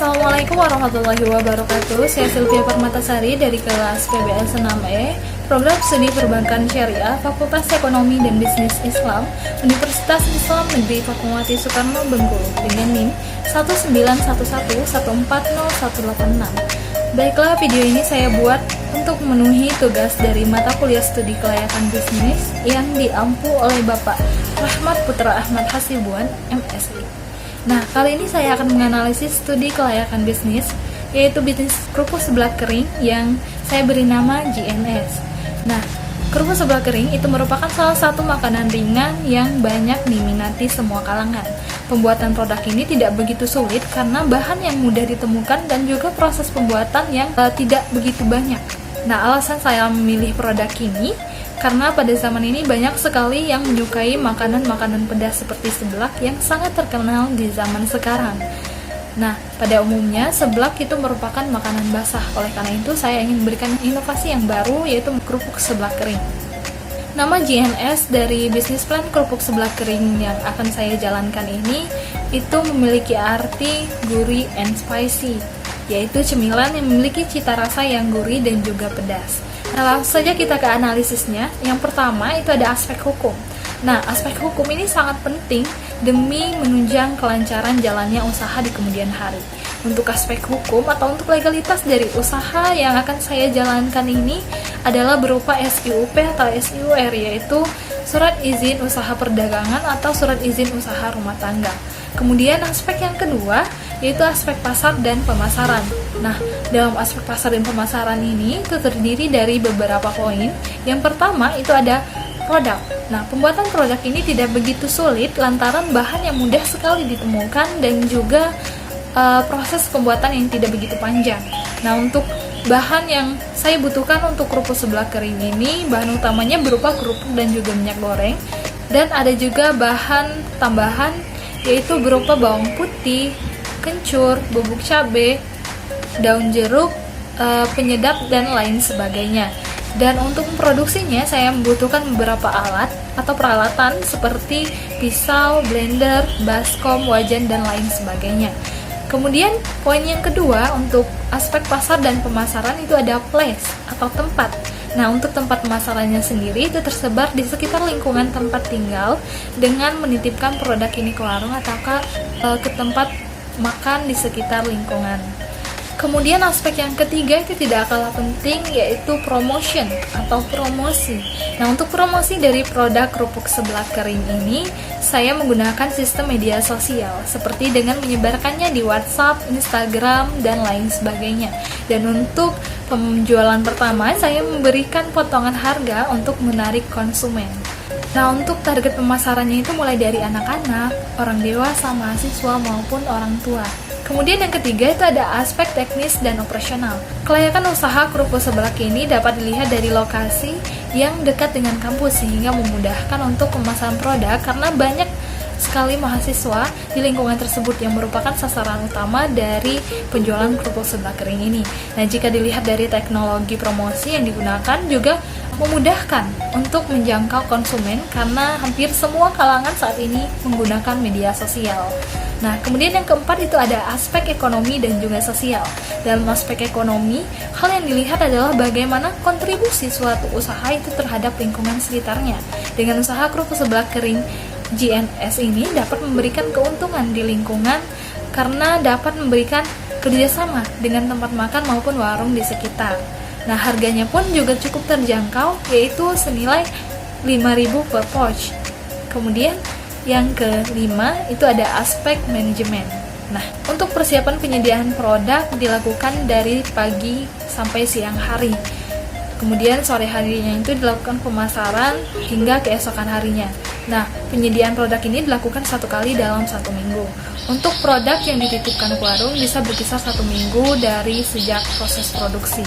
Assalamualaikum warahmatullahi wabarakatuh. Saya Sylvia Permatasari dari kelas PBL 6E, Program Studi Perbankan Syariah, Fakultas Ekonomi dan Bisnis Islam, Universitas Islam Negeri Fatmawati Soekarno Bengkulu dengan NIM 19111401886. Baiklah, video ini saya buat untuk memenuhi tugas dari mata kuliah studi kelayakan bisnis yang diampu oleh Bapak Rahmat Putra Ahmad Hasibuan, MSI. Nah, kali ini saya akan menganalisis studi kelayakan bisnis, yaitu bisnis kerupuk seblak kering yang saya beri nama GNS. Nah, kerupuk seblak kering itu merupakan salah satu makanan ringan yang banyak diminati semua kalangan. Pembuatan produk ini tidak begitu sulit karena bahan yang mudah ditemukan dan juga proses pembuatan yang tidak begitu banyak. Nah, alasan saya memilih produk ini karena pada zaman ini banyak sekali yang menyukai makanan-makanan pedas seperti seblak yang sangat terkenal di zaman sekarang. Nah, pada umumnya seblak itu merupakan makanan basah. Oleh karena itu, saya ingin memberikan inovasi yang baru, yaitu kerupuk seblak kering. Nama GNS dari bisnis plan kerupuk seblak kering yang akan saya jalankan ini itu memiliki arti gurih and spicy, yaitu cemilan yang memiliki cita rasa yang gurih dan juga pedas. Nah, langsung saja kita ke analisisnya. Yang pertama itu ada aspek hukum. Nah, aspek hukum ini sangat penting demi menunjang kelancaran jalannya usaha di kemudian hari. Untuk aspek hukum atau untuk legalitas dari usaha yang akan saya jalankan ini adalah berupa SIUP atau SIUR, yaitu Surat Izin Usaha Perdagangan atau Surat Izin Usaha Rumah Tangga. Kemudian aspek yang kedua yaitu aspek pasar dan pemasaran. Nah, dalam aspek pasar dan pemasaran ini itu terdiri dari beberapa poin. Yang pertama itu ada produk. Nah, pembuatan produk ini tidak begitu sulit lantaran bahan yang mudah sekali ditemukan dan juga proses pembuatan yang tidak begitu panjang. Nah, untuk bahan yang saya butuhkan untuk kerupuk seblak kering ini, bahan utamanya berupa kerupuk dan juga minyak goreng, dan ada juga bahan tambahan yaitu berupa bawang putih, kencur, bubuk cabai, daun jeruk, penyedap, dan lain sebagainya. Dan untuk memproduksinya saya membutuhkan beberapa alat atau peralatan seperti pisau, blender, baskom, wajan, dan lain sebagainya. Kemudian poin yang kedua untuk aspek pasar dan pemasaran itu ada place atau tempat. Nah, untuk tempat pemasarannya sendiri itu tersebar di sekitar lingkungan tempat tinggal dengan menitipkan produk ini ke warung atau ke tempat makan di sekitar lingkungan. Kemudian aspek yang ketiga itu tidak kalah penting, yaitu promotion atau promosi. Nah, untuk promosi dari produk kerupuk seblak kering ini saya menggunakan sistem media sosial seperti dengan menyebarkannya di WhatsApp, Instagram, dan lain sebagainya. Dan untuk penjualan pertama saya memberikan potongan harga untuk menarik konsumen. Nah, untuk target pemasarannya itu mulai dari anak-anak, orang dewasa, mahasiswa, maupun orang tua. Kemudian yang ketiga itu ada aspek teknis dan operasional. Kelayakan usaha kerupuk seblak ini dapat dilihat dari lokasi yang dekat dengan kampus sehingga memudahkan untuk pemasaran produk karena banyak sekali mahasiswa di lingkungan tersebut yang merupakan sasaran utama dari penjualan kerupuk seblak kering ini. Nah, jika dilihat dari teknologi promosi yang digunakan juga memudahkan untuk menjangkau konsumen karena hampir semua kalangan saat ini menggunakan media sosial. Nah, kemudian yang keempat itu ada aspek ekonomi dan juga sosial. Dalam aspek ekonomi, hal yang dilihat adalah bagaimana kontribusi suatu usaha itu terhadap lingkungan sekitarnya. Dengan usaha kerupuk seblak kering GNS ini dapat memberikan keuntungan di lingkungan karena dapat memberikan kerjasama dengan tempat makan maupun warung di sekitar. Nah, harganya pun juga cukup terjangkau, yaitu senilai 5.000 per pouch. Kemudian yang kelima itu ada aspek manajemen. Nah, untuk persiapan penyediaan produk dilakukan dari pagi sampai siang hari. Kemudian sore harinya itu dilakukan pemasaran hingga keesokan harinya. Nah, penyediaan produk ini dilakukan 1 kali dalam 1 minggu. Untuk produk yang dititipkan ke warung bisa berkisar 1 minggu dari sejak proses produksi.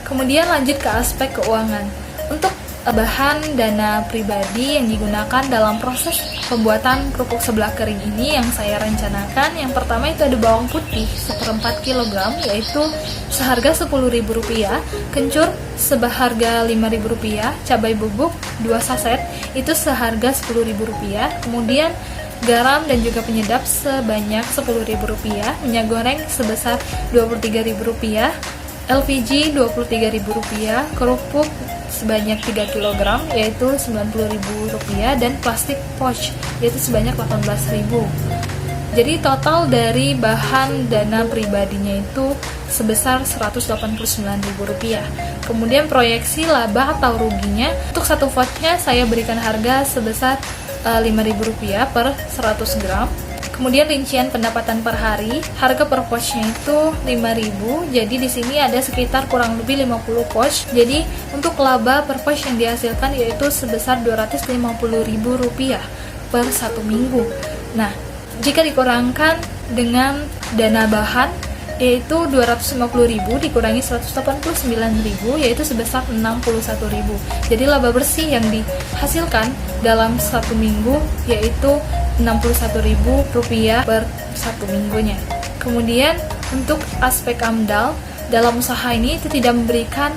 Kemudian lanjut ke aspek keuangan. Untuk bahan dana pribadi yang digunakan dalam proses pembuatan kerupuk seblak kering ini yang saya rencanakan, yang pertama itu ada bawang putih 1/4 kg yaitu seharga Rp10.000, kencur seharga Rp5.000, cabai bubuk 2 saset itu seharga Rp10.000, kemudian garam dan juga penyedap sebanyak Rp10.000, minyak goreng sebesar Rp23.000, LPG Rp23.000, kerupuk sebanyak 3 kg yaitu Rp90.000, dan plastik pouch yaitu sebanyak Rp18.000. Jadi total dari bahan dana pribadinya itu sebesar Rp189.000. Kemudian proyeksi laba atau ruginya untuk satu vouchnya saya berikan harga sebesar Rp5.000 per 100 gram. Kemudian rincian pendapatan per hari, harga per pouchnya itu Rp5.000. Jadi di sini ada sekitar kurang lebih 50 pouch. Jadi untuk laba per pouch yang dihasilkan yaitu sebesar Rp250.000 per satu minggu. Nah, jika dikurangkan dengan dana bahan yaitu Rp250.000 dikurangi Rp189.000 yaitu sebesar Rp61.000. Jadi laba bersih yang dihasilkan dalam satu minggu yaitu Rp61.000 per satu minggunya. Kemudian untuk aspek AMDAL dalam usaha ini itu tidak memberikan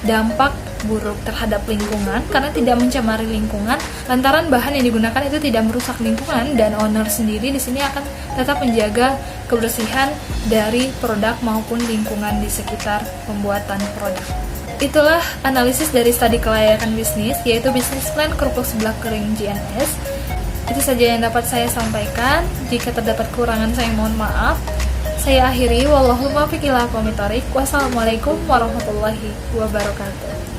dampak buruk terhadap lingkungan karena tidak mencemari lingkungan lantaran bahan yang digunakan itu tidak merusak lingkungan, dan owner sendiri di sini akan tetap menjaga kebersihan dari produk maupun lingkungan di sekitar pembuatan produk. Itulah analisis dari studi kelayakan bisnis, yaitu bisnis plan kerupuk seblak kering GNS. Itu saja yang dapat saya sampaikan. Jika terdapat kekurangan saya mohon maaf. Saya akhiri, wallahul muwaffiq ila aqwamit thoriq. Wassalamualaikum warahmatullahi wabarakatuh.